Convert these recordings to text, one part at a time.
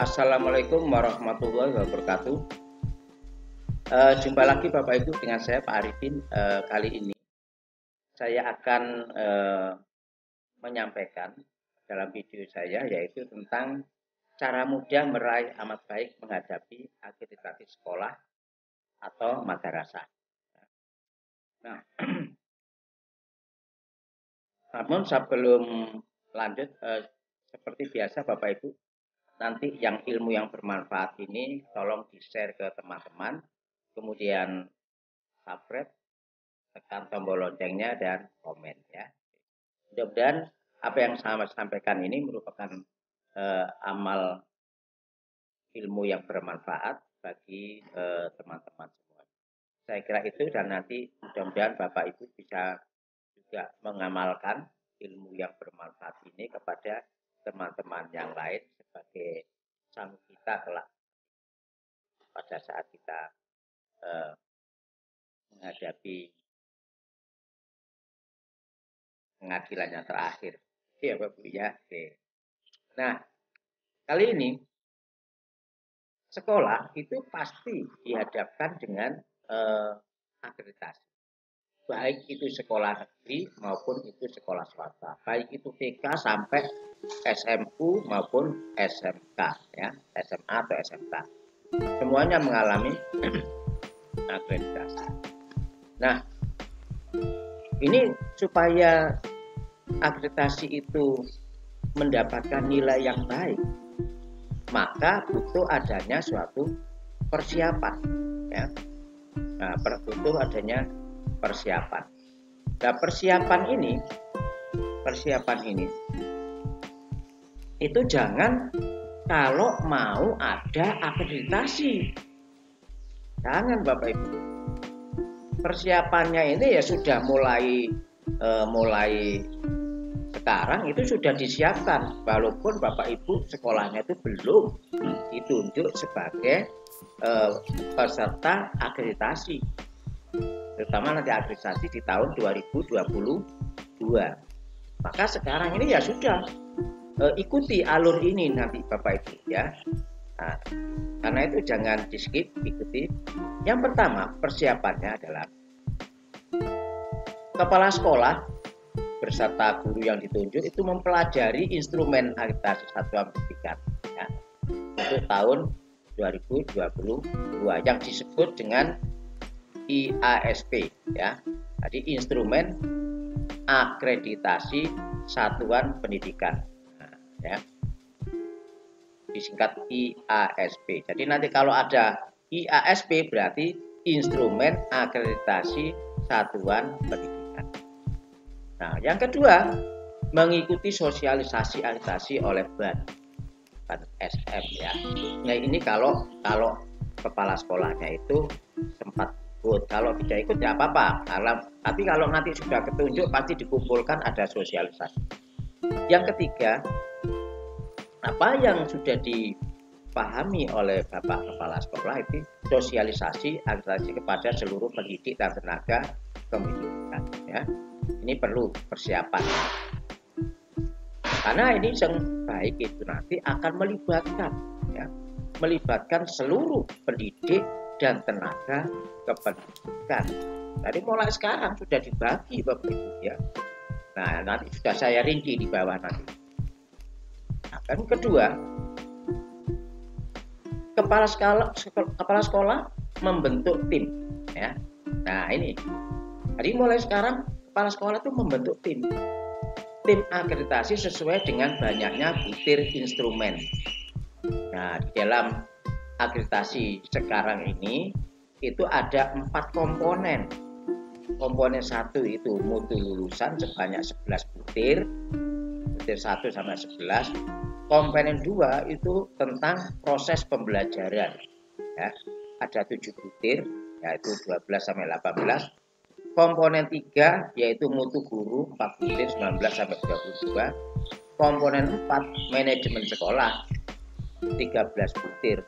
Assalamualaikum warahmatullahi wabarakatuh. Jumpa lagi Bapak Ibu dengan saya Pak Arifin. Kali ini saya akan menyampaikan dalam video saya yaitu tentang cara mudah meraih amat baik menghadapi akreditasi sekolah atau madrasah. Nah, namun sebelum lanjut, seperti biasa Bapak Ibu, nanti yang ilmu yang bermanfaat ini tolong di-share ke teman-teman, kemudian subscribe, tekan tombol loncengnya dan komen ya. Mudah-mudahan apa yang saya sampaikan ini merupakan amal ilmu yang bermanfaat bagi teman-teman semua. Saya kira itu, dan nanti mudah-mudahan Bapak Ibu bisa juga mengamalkan ilmu yang bermanfaat ini kepada teman-teman yang lain sebagai sanggup kita kelak pada saat kita menghadapi pengadilan yang terakhir. Ya Bapak ya. Oke. Nah, kali ini sekolah itu pasti dihadapkan dengan akreditasi. Baik itu sekolah negeri maupun itu sekolah swasta. Baik itu TK sampai SMU maupun SMK ya, SMA atau SMK. Semuanya mengalami akreditasi. Nah, ini supaya akreditasi itu mendapatkan nilai yang baik, maka butuh adanya suatu persiapan ya. Nah, butuh adanya persiapan. Nah, persiapan ini itu jangan kalau mau ada akreditasi. Jangan Bapak Ibu. Persiapannya ini ya sudah mulai sekarang itu sudah disiapkan, walaupun Bapak Ibu sekolahnya itu belum ditunjuk sebagai peserta akreditasi, terutama nanti akreditasi di tahun 2022. Maka sekarang ini ya sudah ikuti alur ini nanti Bapak Ibu ya. Nah, karena itu jangan di skip, ikuti. Yang pertama persiapannya adalah kepala sekolah beserta guru yang ditunjuk itu mempelajari instrumen akreditasi satuan pendidikan ya, untuk tahun 2022 yang disebut dengan IASP ya. Jadi instrumen akreditasi satuan pendidikan ya, disingkat IASP. Jadi nanti kalau ada IASP berarti instrumen akreditasi satuan pendidikan. Nah, yang kedua, mengikuti sosialisasi akreditasi oleh BAN SM ya. Nah, ini kalau kepala sekolahnya itu sempat ikut. Kalau tidak ikut ya apa-apa. Tapi kalau nanti sudah ketunjuk pasti dikumpulkan ada sosialisasi. Yang ketiga, apa yang sudah dipahami oleh Bapak Kepala Sekolah itu sosialisasi akreditasi kepada seluruh pendidik dan tenaga pendidikan ya. Ini perlu persiapan. Karena ini yang baik itu nanti akan melibatkan seluruh pendidik dan tenaga kependidikan. Jadi mulai sekarang sudah dibagi Bapak Ibu ya. Nah, nanti sudah saya rinci di bawah nanti. Nah, yang kedua, kepala sekolah membentuk tim ya. Nah, ini. Jadi mulai sekarang kepala sekolah itu membentuk tim akreditasi sesuai dengan banyaknya butir instrumen. Nah, di dalam akreditasi sekarang ini itu ada 4 komponen. Komponen 1 itu mutu lulusan sebanyak 11 butir 1 sampai 11. Komponen 2 itu tentang proses pembelajaran ya, ada 7 butir yaitu 12 sampai 18. Komponen 3 yaitu mutu guru 4 butir 19 sampai 22. Komponen 4 manajemen sekolah 13 butir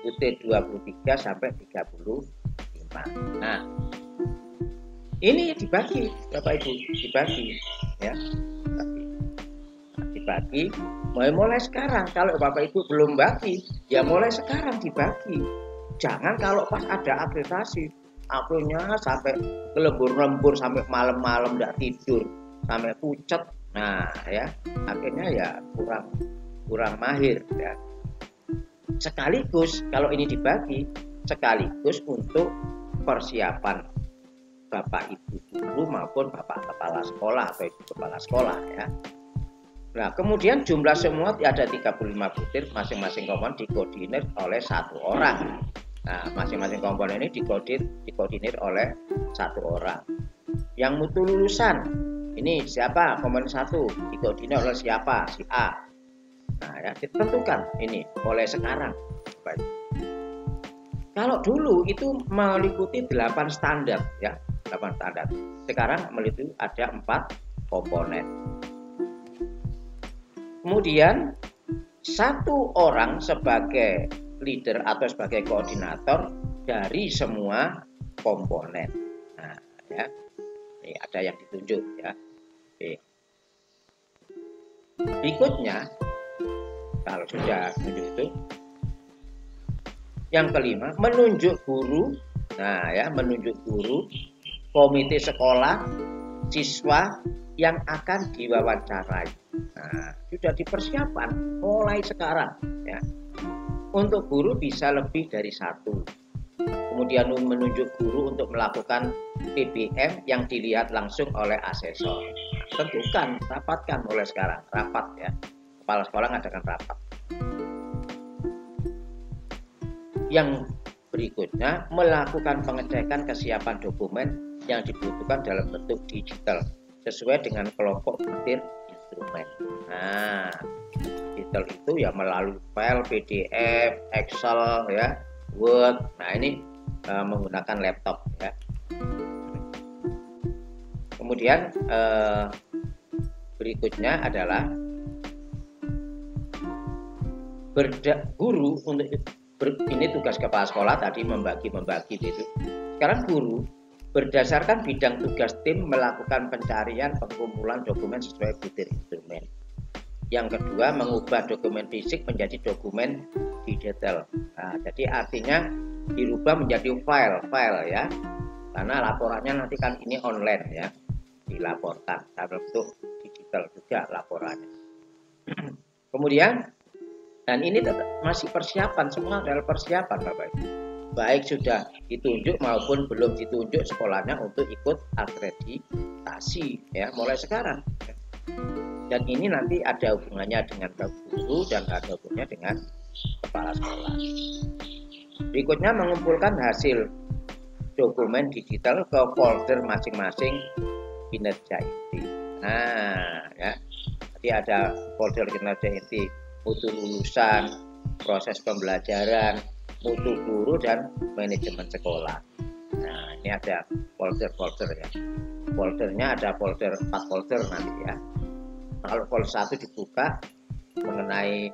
23 sampai 35. Nah, ini dibagi Bapak Ibu, dibagi ya. dibagi, mulai sekarang. Kalau Bapak Ibu belum bagi, ya mulai sekarang dibagi. Jangan kalau pas ada akreditasi, akunya sampai lembur-lembur sampai malam-malam nggak tidur, sampai pucet. Nah, ya akhirnya ya kurang mahir ya. Sekaligus kalau ini dibagi, sekaligus untuk persiapan Bapak Ibu guru maupun Bapak Kepala Sekolah atau Ibu Kepala Sekolah ya. Nah, kemudian jumlah semua ada 35 butir, masing-masing komponen dikoordinir oleh satu orang. Nah, masing-masing komponen ini dikoordinir oleh satu orang. Yang mutu lulusan, ini siapa? Komponen 1 dikoordinir oleh siapa? Si A. Nah, ya ditentukan ini mulai sekarang. Baik. Kalau dulu itu meliputi 8 standar ya, 8 standar. Sekarang meliputi ada 4 komponen. Kemudian satu orang sebagai leader atau sebagai koordinator dari semua komponen. Nah, ya. Ini ada yang ditunjuk ya. Oke. Berikutnya kalau sudah tunjuk itu, yang kelima menunjuk guru. Nah, ya menunjuk guru, komite sekolah, siswa yang akan diwawancarai. Nah, sudah dipersiapkan mulai sekarang ya. Untuk guru bisa lebih dari 1. Kemudian menunjuk guru untuk melakukan PBM yang dilihat langsung oleh asesor. Tentukan, rapatkan mulai sekarang, rapat ya. Kepala sekolah mengadakan rapat. Yang berikutnya melakukan pengecekan kesiapan dokumen yang dibutuhkan dalam bentuk digital sesuai dengan kelompok butir instrumen. Nah, digital itu ya melalui file PDF, Excel ya, Word. Nah, ini menggunakan laptop ya. Kemudian berikutnya adalah guru untuk ini tugas kepala sekolah tadi membagi itu. Sekarang guru berdasarkan bidang tugas tim melakukan pencarian pengumpulan dokumen sesuai butir instrumen. Yang kedua mengubah dokumen fisik menjadi dokumen digital. Nah, jadi artinya dirubah menjadi file ya. Karena laporannya nanti kan ini online ya, dilaporkan dalam bentuk digital juga laporannya. Kemudian dan ini tetap masih persiapan, semua adalah persiapan Bapak Ibu. Baik sudah ditunjuk maupun belum ditunjuk sekolahnya untuk ikut akreditasi ya mulai sekarang. Dan ini nanti ada hubungannya dengan guru dan ada hubungannya dengan kepala sekolah. Berikutnya mengumpulkan hasil dokumen digital ke folder masing-masing kinerja inti. Nah, ya. Jadi ada folder kinerja inti mutu lulusan, proses pembelajaran, mutu guru dan manajemen sekolah. Nah, ini ada folder-folder ya. Foldernya ada 4 folder nanti ya. Kalau folder 1 dibuka mengenai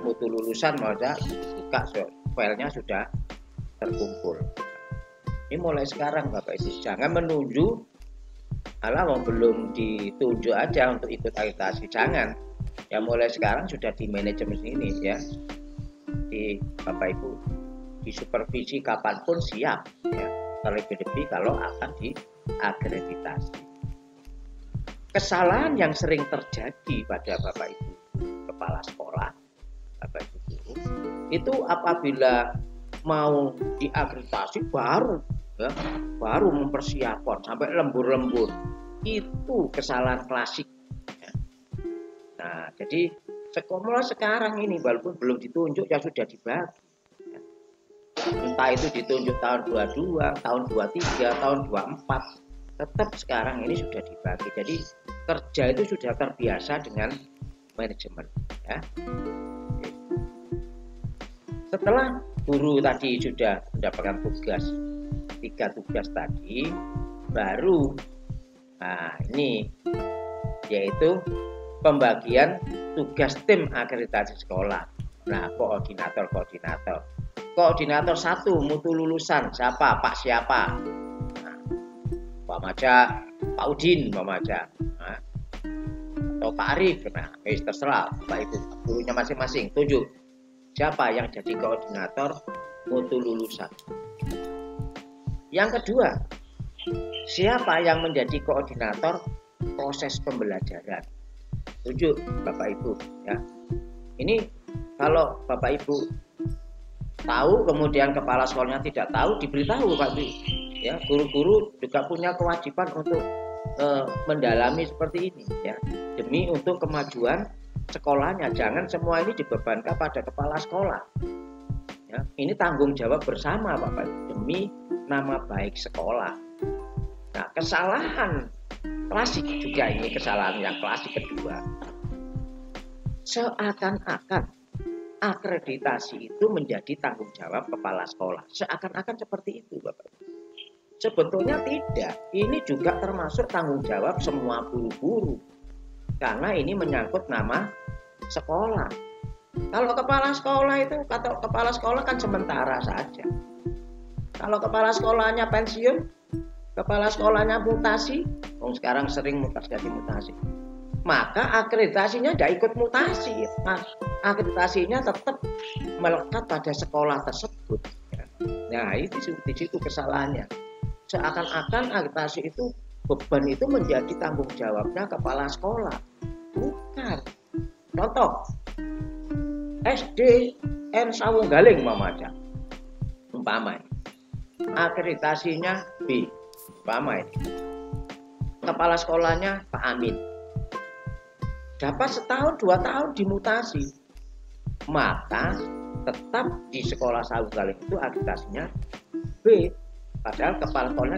mutu lulusan maka dibuka filenya sudah terkumpul. Ini mulai sekarang Bapak Ibu, jangan menunggu belum ditunjuk aja untuk ikut akreditasi, jangan. Ya mulai sekarang sudah di manajemen ini ya, di Bapak Ibu di supervisi kapanpun siap ya, terlebih-lebih kalau akan diakreditasi. Kesalahan yang sering terjadi pada Bapak Ibu kepala sekolah, Bapak Ibu guru, itu apabila mau diakreditasi baru mempersiapkan sampai lembur-lembur, itu kesalahan klasik. Nah, jadi sekolah sekarang ini walaupun belum ditunjuk ya sudah dibagi. Entah itu ditunjuk tahun 22, tahun 23, tahun 24, tetap sekarang ini sudah dibagi. Jadi kerja itu sudah terbiasa dengan manajemen. Ya. Setelah guru tadi sudah mendapatkan tugas, 3 tugas tadi, baru ini yaitu pembagian tugas tim akreditasi sekolah. Nah, koordinator 1 mutu lulusan siapa? Pak siapa? Nah, Pak Maja, Pak Udin, Pak Maja. Nah, atau Pak Arif. Nah, terserah Pak Ibu, gurunya masing-masing. 7. Siapa yang jadi koordinator mutu lulusan? Yang kedua, siapa yang menjadi koordinator proses pembelajaran? 7, Bapak Ibu ya. Ini kalau Bapak Ibu tahu kemudian kepala sekolahnya tidak tahu, diberitahu Pak Ibu. Ya, guru-guru juga punya kewajiban untuk mendalami seperti ini ya, demi untuk kemajuan sekolahnya. Jangan semua ini dibebankan pada kepala sekolah. Ya, ini tanggung jawab bersama Bapak Ibu demi nama baik sekolah. Nah, kesalahan klasik juga ini, kesalahan yang klasik kedua. Seakan-akan akreditasi itu menjadi tanggung jawab kepala sekolah. Seakan-akan seperti itu Bapak Ibu. Sebetulnya tidak. Ini juga termasuk tanggung jawab semua guru-guru. Karena ini menyangkut nama sekolah. Kalau kepala sekolah itu, kata kepala sekolah kan sementara saja. Kalau kepala sekolahnya pensiun, kepala sekolahnya mutasi, sekarang sering mutasi, maka akreditasinya tidak ikut mutasi. Akreditasinya tetap melekat pada sekolah tersebut. Nah, itu di situ kesalahannya. Seakan-akan akreditasi itu, beban itu menjadi tanggung jawabnya kepala sekolah. Bukan. Contoh, SDN Sawunggaling umpama akreditasinya B, umpama ini. Kepala sekolahnya Pak Amin. Dapat setahun 2 tahun dimutasi, maka tetap di sekolah Sawunggaling itu akreditasinya B. Padahal kepala sekolahnya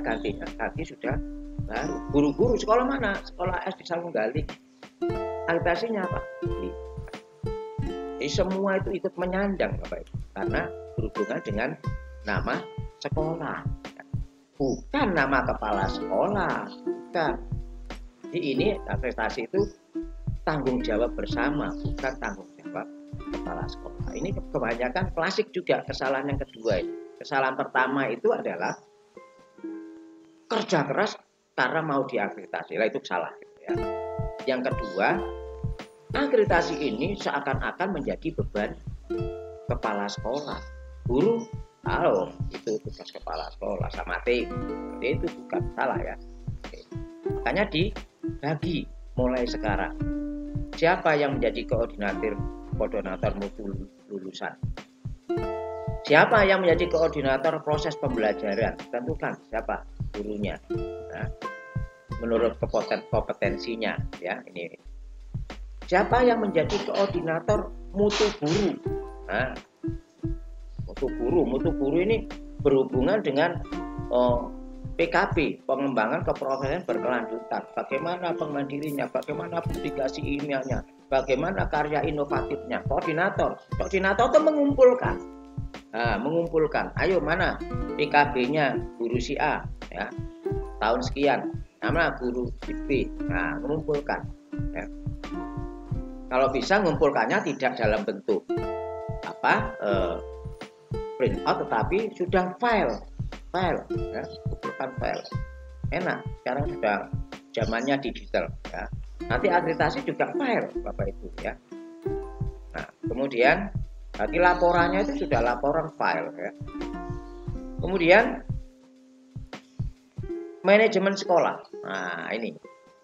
ganti sudah baru. Guru-guru sekolah mana? Sekolah SD Sawunggaling. Akreditasinya apa? Jadi semua itu ikut menyandang Bapak Ibu, karena berhubungan dengan nama sekolah, bukan nama kepala sekolah. Bukan. Jadi ini akreditasi itu tanggung jawab bersama, bukan tanggung jawab kepala sekolah. Ini kebanyakan klasik juga kesalahan yang kedua ini. Kesalahan pertama itu adalah kerja keras karena mau diakreditasi. Lah itu salah ya. Yang kedua, akreditasi ini seakan-akan menjadi beban kepala sekolah. Guru, itu tugas kepala sekolah sama tim. Itu bukan salah ya. Makanya dibagi mulai sekarang. Siapa yang menjadi koordinator mutu lulusan? Siapa yang menjadi koordinator proses pembelajaran? Tentukan siapa gurunya. Nah, menurut kompetensinya ya ini. Siapa yang menjadi koordinator mutu guru? Nah, mutu guru ini berhubungan dengan PKB, pengembangan keprofesian berkelanjutan. Bagaimana pengmandirinya, bagaimana publikasi ilmiahnya, bagaimana karya inovatifnya. Koordinator itu mengumpulkan. Nah, ayo mana PKB-nya guru si A ya, tahun sekian, nama guru si B. Nah, mengumpulkan ya. Kalau bisa mengumpulkannya tidak dalam bentuk print out, tetapi sudah file ya, kumpulkan file. Enak, sekarang sudah zamannya digital ya. Nanti akreditasi juga file Bapak Ibu ya. Nah, kemudian berarti laporannya itu sudah laporan file ya. Kemudian manajemen sekolah. Nah, ini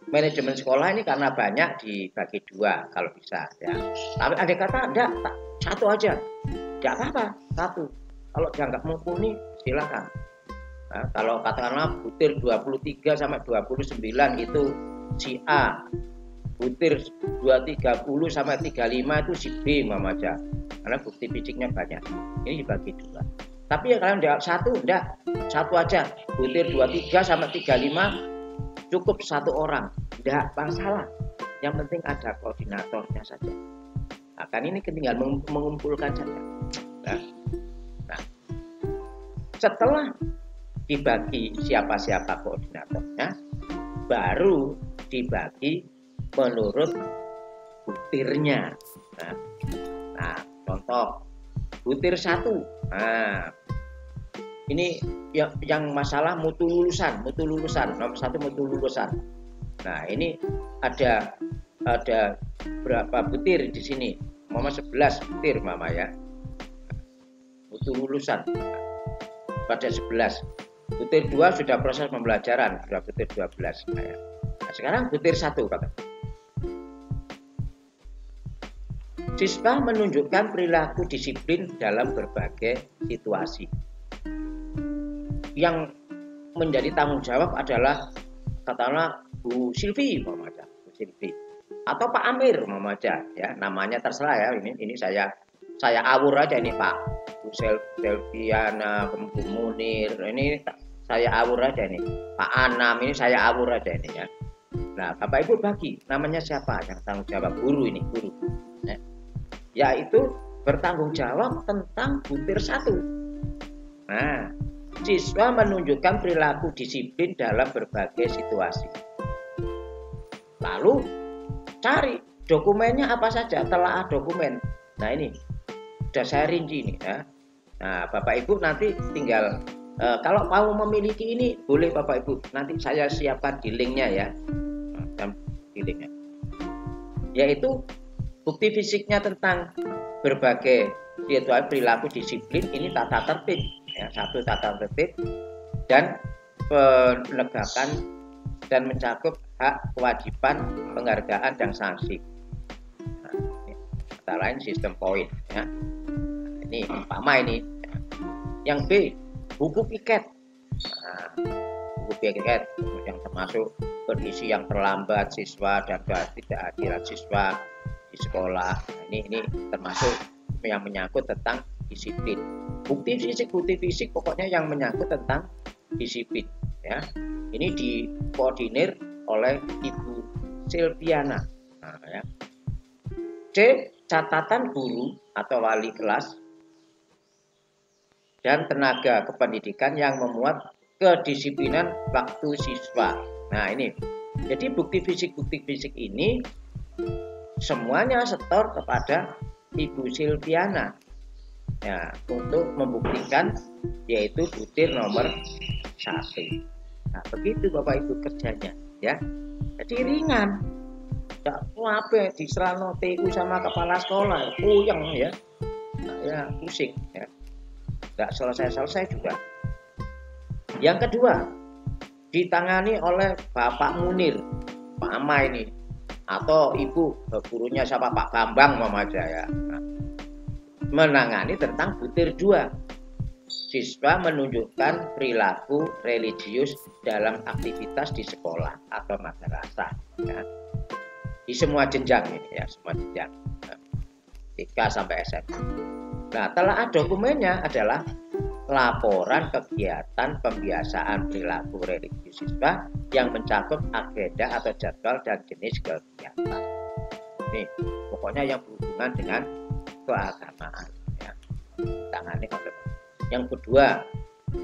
manajemen sekolah ini karena banyak dibagi 2 kalau bisa ya. Tapi ada kata enggak, satu aja. Enggak apa-apa, satu. Kalau dianggap mumpuni silakan. Nah, kalau katakanlah butir 23 sampai 29 itu si A. Butir 230 sampai 35 itu si B aja. Karena bukti fisiknya banyak. Ini dibagi 2. Tapi ya kalian enggak satu, satu aja. Butir 23 sampai 35 cukup satu orang. Enggak masalah. Yang penting ada koordinatornya saja. Nah, kan ini tinggal mengumpulkan saja. Nah, setelah dibagi siapa-siapa koordinatornya, baru dibagi menurut butirnya. Nah, contoh butir 1. Nah, ini yang masalah mutu lulusan nomor 1 mutu lulusan. Nah, ini ada ada berapa butir di sini, mama 11 butir mama ya, butuh lulusan pada 11, butir 2 sudah proses pembelajaran, sudah butir 12. Nah, sekarang butir 1 kata. Siswa menunjukkan perilaku disiplin dalam berbagai situasi. Yang menjadi tanggung jawab adalah katakanlah Bu Silvi mama aja, Bu Silvi atau Pak Amir mama aja ya, namanya terserah ya, ini saya awur aja ini Pak Bu Selviana, Bu Munir, ini saya awur aja ini Pak Anam, ini saya awur aja ini ya. Nah Bapak Ibu bagi namanya siapa yang tanggung jawab, guru ini, guru ya. Yaitu bertanggung jawab tentang butir 1. Nah siswa menunjukkan perilaku disiplin dalam berbagai situasi. Lalu cari dokumennya apa saja, telaah dokumen. Nah ini sudah saya rinci ini ya. Nah Bapak Ibu nanti tinggal kalau mau memiliki ini boleh Bapak Ibu, nanti saya siapkan di linknya ya, di linknya. Yaitu bukti fisiknya tentang berbagai perilaku disiplin, ini tata tertib ya, 1 tata tertib dan penegakan dan mencakup hak, kewajiban, penghargaan dan sanksi. Nah, ini antara lain sistem poin ya. Ini umpama ini. Yang B, buku piket. Nah, buku piket yang termasuk kondisi yang terlambat siswa dan ketidakhadiran siswa di sekolah. Nah, ini termasuk yang menyangkut tentang disiplin. Bukti fisik pokoknya yang menyangkut tentang disiplin ya. Ini dikoordinir oleh Ibu Silviana. Nah, ya. C, catatan guru atau wali kelas dan tenaga kependidikan yang memuat kedisiplinan waktu siswa. Nah ini, jadi bukti fisik ini semuanya setor kepada Ibu Silviana ya, untuk membuktikan yaitu butir nomor 1. Nah begitu Bapak Ibu kerjanya ya. Jadi ringan, tidak apa diserahno TU sama kepala sekolah puyeng ya, ya pusing ya, tidak selesai juga. Yang kedua ditangani oleh Bapak Munir mama ini, atau Ibu gurunya siapa, Pak Bambang mama aja ya. Nah, menangani tentang butir 2. Siswa menunjukkan perilaku religius dalam aktivitas di sekolah atau madrasah ya. Di semua jenjang ini ya, semua jenjang TK sampai SMA. Nah, telaah dokumennya adalah laporan kegiatan pembiasaan perilaku religius siswa yang mencakup agenda atau jadwal dan jenis kegiatan. Ini pokoknya yang berhubungan dengan keagamaan ya. Tangani oleh. Yang kedua,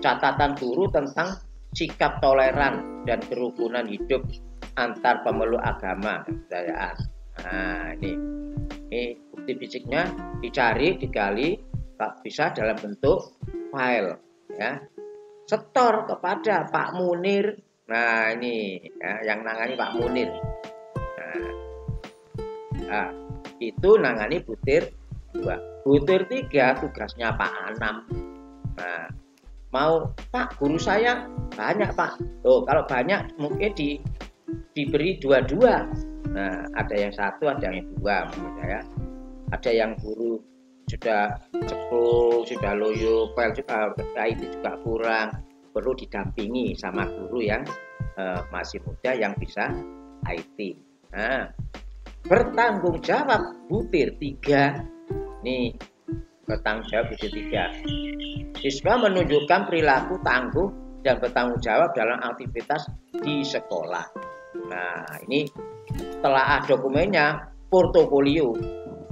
catatan guru tentang sikap toleran dan kerukunan hidup antar pemeluk agama dan kebudayaan. Nah, ini bukti fisiknya dicari, digali, bisa dalam bentuk file ya. Setor kepada Pak Munir. Nah, ini ya, yang nangani Pak Munir. Nah, itu nangani butir 2. Butir 3 tugasnya Pak Anam. Nah, mau Pak guru saya banyak Pak. Kalau banyak mungkin diberi 2. Nah, ada yang 1, ada yang 2 menurut saya. Ada yang guru sudah sepuh, sudah loyo, IT juga kurang, perlu didampingi sama guru yang masih muda yang bisa IT. Nah, bertanggung jawab butir 3. Nih, bertanggung jawab butir 3. Siswa menunjukkan perilaku tangguh dan bertanggung jawab dalam aktivitas di sekolah. Nah, ini telaah dokumennya portofolio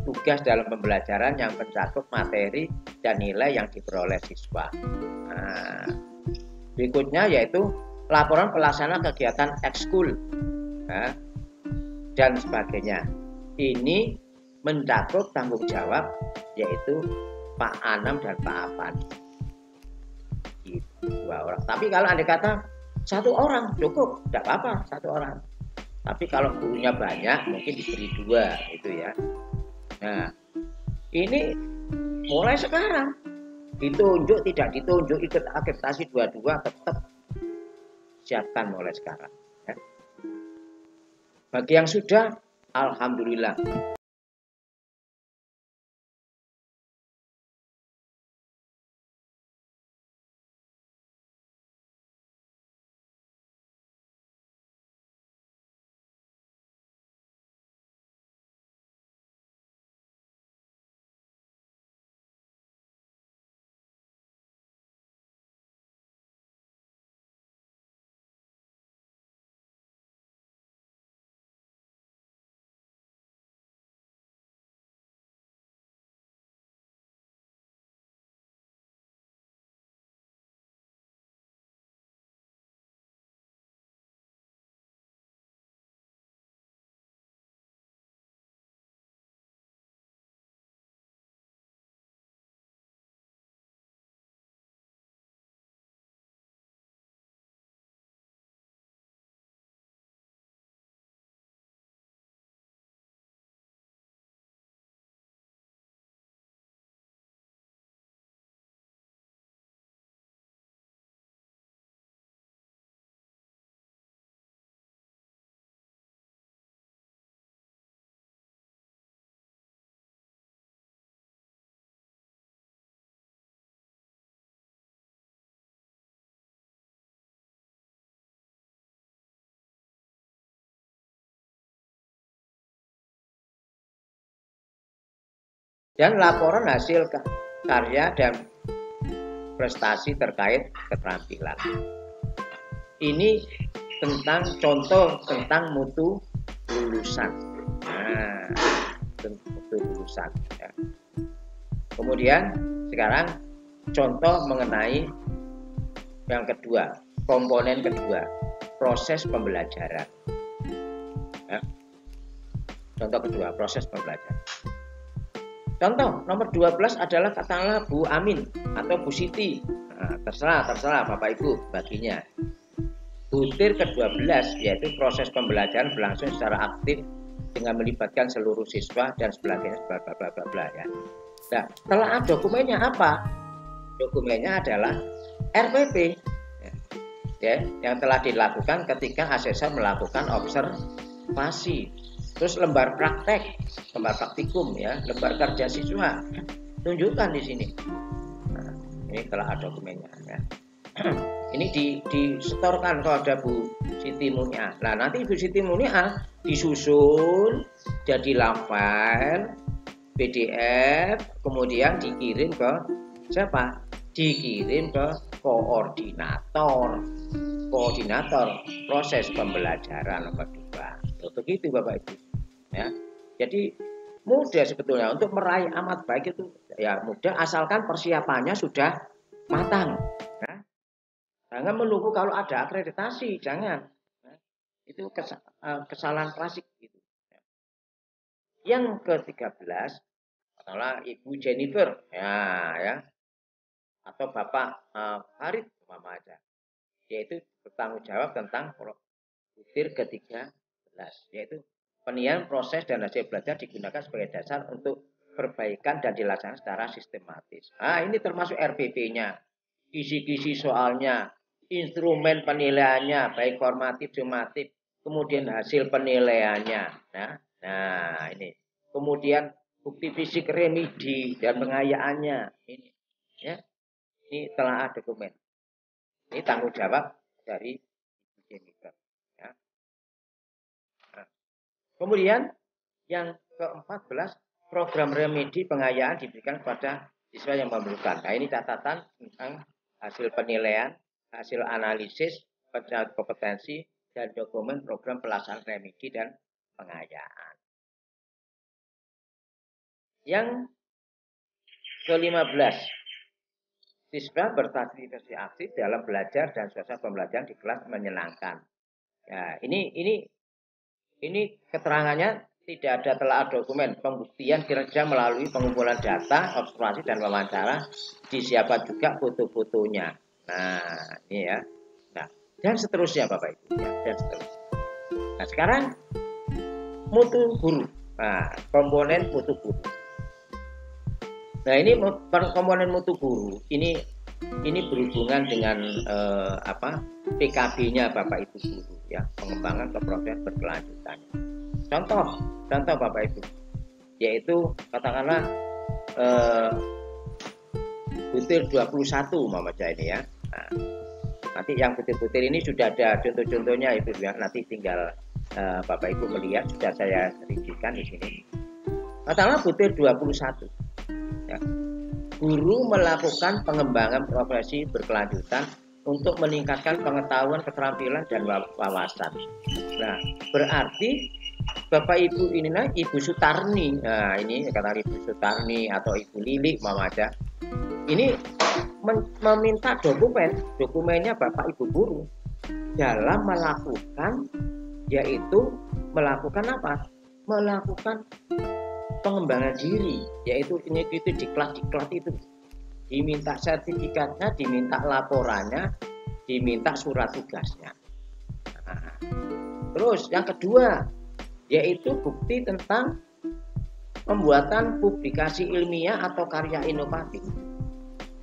tugas dalam pembelajaran yang mencakup materi dan nilai yang diperoleh siswa. Nah, berikutnya yaitu laporan pelaksana kegiatan ekskul ya, dan sebagainya. Ini mencakup tanggung jawab yaitu Pak Anam dan Pak Apan. 2 orang. Tapi kalau Anda kata 1 orang cukup, tidak apa-apa 1 orang. Tapi kalau gurunya banyak mungkin diberi 2 gitu ya. Nah, ini mulai sekarang ditunjuk tidak ditunjuk ikut akreditasi dua-dua tetap siapkan mulai sekarang ya. Bagi yang sudah, alhamdulillah. Dan laporan hasil karya dan prestasi terkait keterampilan. Ini tentang contoh tentang mutu lulusan. Nah, mutu lulusan. Ya. Kemudian sekarang contoh mengenai yang kedua, komponen kedua, proses pembelajaran. Ya. Contoh kedua, proses pembelajaran. Contoh nomor 12 adalah katakanlah Bu Amin atau Bu Siti. Nah, terserah Bapak Ibu baginya. Butir ke-12 yaitu proses pembelajaran berlangsung secara aktif dengan melibatkan seluruh siswa dan sebagainya bla bla bla bla bla ya. Nah, telah dokumennya apa? Dokumennya adalah RPP ya, yang telah dilakukan ketika asesor melakukan observasi. Terus lembar praktek, lembar praktikum ya, lembar kerja siswa, tunjukkan di sini. Nah, ini telah ada dokumennya ya. Ini disetorkan kepada Bu Siti Munia. Nah, nanti Bu Siti Munia disusun jadi file PDF, kemudian dikirim ke siapa? Dikirim ke koordinator proses pembelajaran nomor 2. Begitu Bapak Ibu ya. Jadi mudah sebetulnya untuk meraih amat baik itu ya, mudah asalkan persiapannya sudah matang ya. Jangan menunggu kalau ada akreditasi, jangan ya. Itu kesalahan klasik gitu ya. Yang ke-13 adalah Ibu Jennifer ya atau Bapak Farid umpama aja, yaitu bertanggung jawab tentang butir ke-13, yaitu penilaian proses dan hasil belajar digunakan sebagai dasar untuk perbaikan dan dilaksanakan secara sistematis. Nah, ini termasuk RPP-nya, kisi-kisi soalnya, instrumen penilaiannya, baik formatif, sumatif, kemudian hasil penilaiannya. Nah ini. Kemudian bukti fisik remedi dan pengayaannya. Ini, ya, ini telah ada dokumen. Ini tanggung jawab dari Jennifer. Ya. Nah, kemudian yang ke-14, program remedi pengayaan diberikan kepada siswa yang memerlukan. Nah, ini catatan tentang hasil penilaian, hasil analisis, pencarian kompetensi, dan dokumen program pelaksanaan remedi dan pengayaan. Yang ke-15, siswa berpartisipasi aktif dalam belajar dan suasana pembelajaran di kelas menyenangkan. Ya, ini keterangannya tidak ada telah dokumen pembuktian kinerja melalui pengumpulan data, observasi dan wawancara, disiapkan juga foto-fotonya. Nah, ini ya. Nah, dan seterusnya Bapak Ibu ya, dan seterusnya. Nah, sekarang mutu guru. Nah, komponen mutu guru. Nah, ini komponen mutu guru. Ini berhubungan dengan PKB-nya Bapak Ibu guru ya, pengembangan ke proses berkelanjutan. Contoh Bapak Ibu, yaitu katakanlah butir 21 Mamaja ini ya. Nah, nanti yang butir-butir ini sudah ada contoh-contohnya itu ya. Nanti tinggal Bapak Ibu melihat, sudah saya rincikan di sini. Katakanlah butir 21. Ya. Guru melakukan pengembangan profesi berkelanjutan untuk meningkatkan pengetahuan, keterampilan, dan wawasan. Nah, berarti Bapak Ibu inilah Ibu Sutarni. Nah, ini kata Ibu Sutarni atau Ibu Lili Mamaja. Ini meminta dokumennya Bapak Ibu guru dalam melakukan, yaitu melakukan apa? Melakukan pengembangan diri, yaitu ini itu diklat itu. Diminta sertifikatnya, diminta laporannya, diminta surat tugasnya. Nah, terus yang kedua, yaitu bukti tentang pembuatan publikasi ilmiah atau karya inovatif.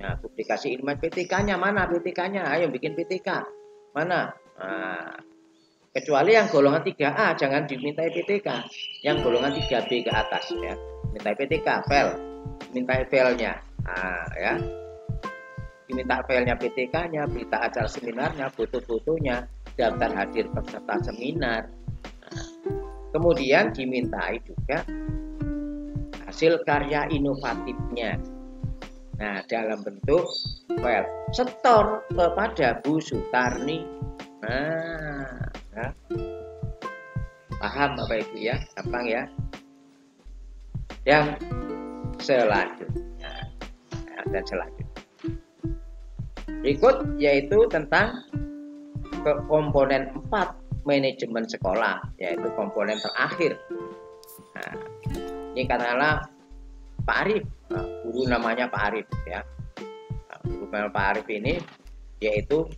Nah, publikasi ilmiah, PTK-nya mana? PTK- nya, ayo bikin PTK. Mana? Nah, kecuali yang golongan 3A jangan dimintai PTK. Yang golongan 3B ke atas ya, minta PTK, minta filenya. Nah, ya. Diminta filenya PTK-nya, berita acara seminarnya, foto-fotonya, daftar hadir peserta seminar. Nah, kemudian dimintai juga hasil karya inovatifnya. Nah, dalam bentuk file setor kepada Bu Sutarni. Nah, ya. Paham Bapak Ibu ya, gampang ya. Yang selanjutnya, dan selanjutnya berikut yaitu tentang komponen 4 manajemen sekolah, yaitu komponen terakhir. Nah, ini katakanlah Pak Arif, guru namanya Pak Arif ya. Guru Pak Arif ini yaitu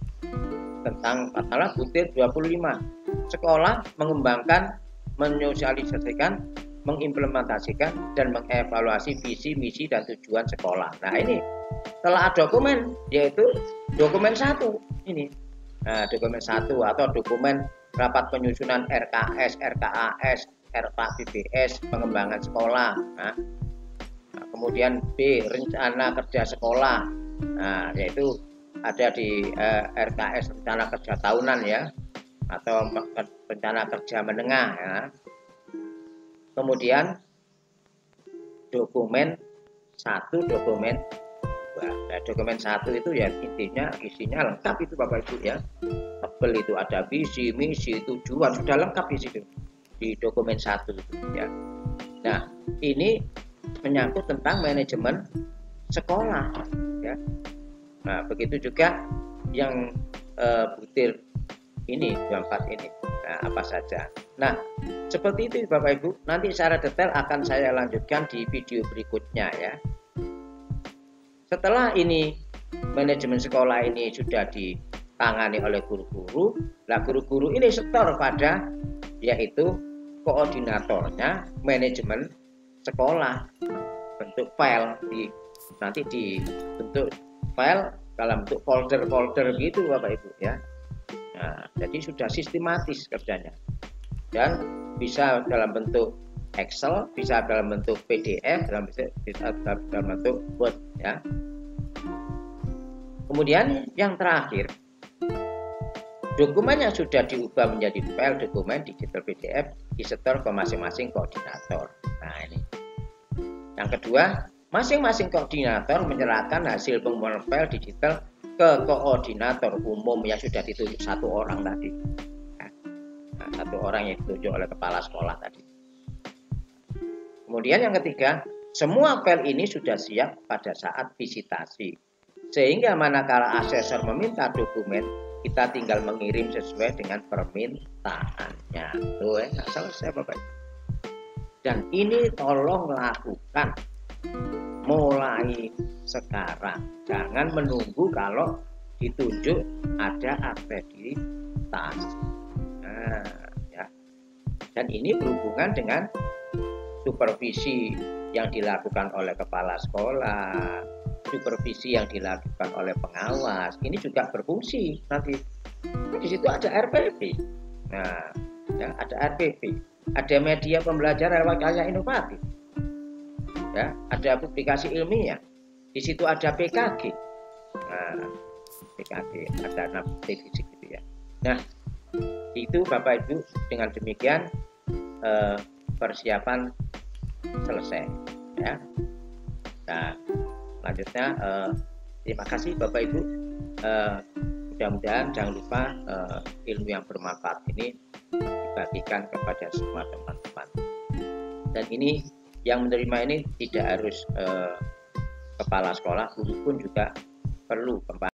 tentang katakanlah butir 25. Sekolah mengembangkan, menyosialisasikan, mengimplementasikan, dan mengevaluasi visi, misi, dan tujuan sekolah. Nah, ini telah ada dokumen, yaitu dokumen 1 ini. Nah, dokumen 1 atau dokumen rapat penyusunan RKS, RKAS, RPA BBS, pengembangan sekolah. Nah, kemudian B, rencana kerja sekolah. Nah, yaitu ada di RKS, rencana kerja tahunan ya, atau rencana kerja menengah ya. Kemudian dokumen 1, dokumen 2. Nah, dokumen 1 itu ya intinya isinya lengkap itu Bapak Ibu ya. Tebel itu ada visi, misi, tujuan, sudah lengkap di situ di dokumen 1 itu ya. Nah, ini menyangkut tentang manajemen sekolah ya. Nah, begitu juga yang butir ini 24 ini. Nah, apa saja. Nah, seperti itu Bapak Ibu. Nanti secara detail akan saya lanjutkan di video berikutnya ya. Setelah ini manajemen sekolah ini sudah ditangani oleh guru-guru, nah guru-guru ini setor pada yaitu koordinatornya manajemen sekolah, bentuk file nanti dibentuk file dalam bentuk folder-folder gitu Bapak Ibu ya. Nah, jadi sudah sistematis kerjanya dan bisa dalam bentuk Excel, bisa dalam bentuk PDF, dalam bentuk Word ya. Kemudian yang terakhir, dokumen yang sudah diubah menjadi file dokumen digital PDF disetor ke masing-masing koordinator. Nah, ini. Yang kedua, masing-masing koordinator menyerahkan hasil pengumpulan file digital ke koordinator umum yang sudah ditunjuk 1 orang tadi. Nah, 1 orang yang ditunjuk oleh kepala sekolah tadi. Kemudian yang ketiga, semua file ini sudah siap pada saat visitasi. Sehingga manakala asesor meminta dokumen, kita tinggal mengirim sesuai dengan permintaannya. Tuh ya, selesai Bapak. Dan ini tolong lakukan mulai sekarang. Jangan menunggu kalau ditunjuk ada akreditas. Nah, ya. Dan ini berhubungan dengan supervisi yang dilakukan oleh kepala sekolah, supervisi yang dilakukan oleh pengawas. Ini juga berfungsi nanti. Di situ ada RPP. Nah, ya, ada RPP. Ada media pembelajaran lewat karya inovatif. Ya, ada publikasi ilmiah. Di situ ada PKG. Nah, PKG ada analitik fisik gitu ya. Nah, itu Bapak Ibu, dengan demikian persiapan selesai ya. Nah, selanjutnya terima kasih Bapak Ibu. Mudah-mudahan jangan lupa ilmu yang bermanfaat ini dibagikan kepada semua teman-teman. Dan ini yang menerima ini tidak harus kepala sekolah, guru pun juga perlu